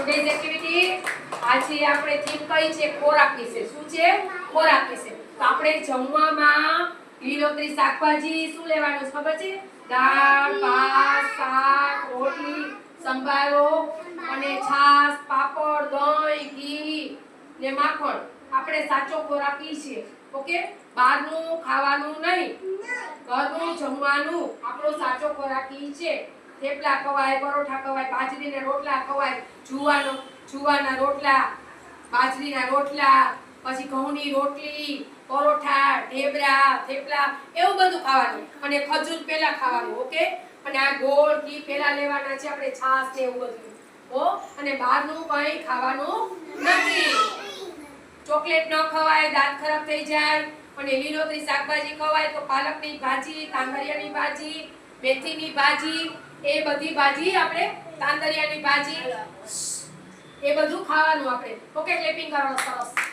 Today's activity આજે આપણે theme કઈ છે? ખોરાક વિશે. શું છે? ખોરાક વિશે. તો આપણે જમવામાં લીલોતરી શાકભાજી શું લેવાનું ખબર છે? દાળ, ભાત, શાક, રોટલી, સંભારો અને છાશ, પાપડ, દહીં, ઘી ને માખણ. આપણે સાચો ખોરાક ઈ છે. ઓકે? બહારનું ખાવાનું નહીં, ઘરનું જમવાનું આપણો સાચો ખોરાક ઈ છે. થેપલા ખવાય, પરોઠા ખવાય, બાજરીના રોટલા ખવાય, જુવારના રોટલા, બાજરીના રોટલા, પછી ઘઉંની રોટલી, પરોઠા, ઢેબરા, થેપલા એવું બધું ખાવાનું. અને ખજૂર પહેલા ખાવાનું. ઓકે? અને આ ગોળ ઘી પહેલા લેવાના છે આપણે, છાશ ને એવું બધું. અને બહારનું કંઈ ખાવાનું નથી. ચોકલેટ ન ખવાય, દાંત ખરાબ થઈ જાય. અને લીલોતરી શાકભાજી ખવાય તો પાલકની ભાજી, તાંદરિયાની ભાજી, મેથીની ભાજી, એ બધી ભાજી આપણે તાંદરિયાની ભાજી એ બધું ખાવાનું આપણે. ઓકે? ક્લેપિંગ કરો સરસ.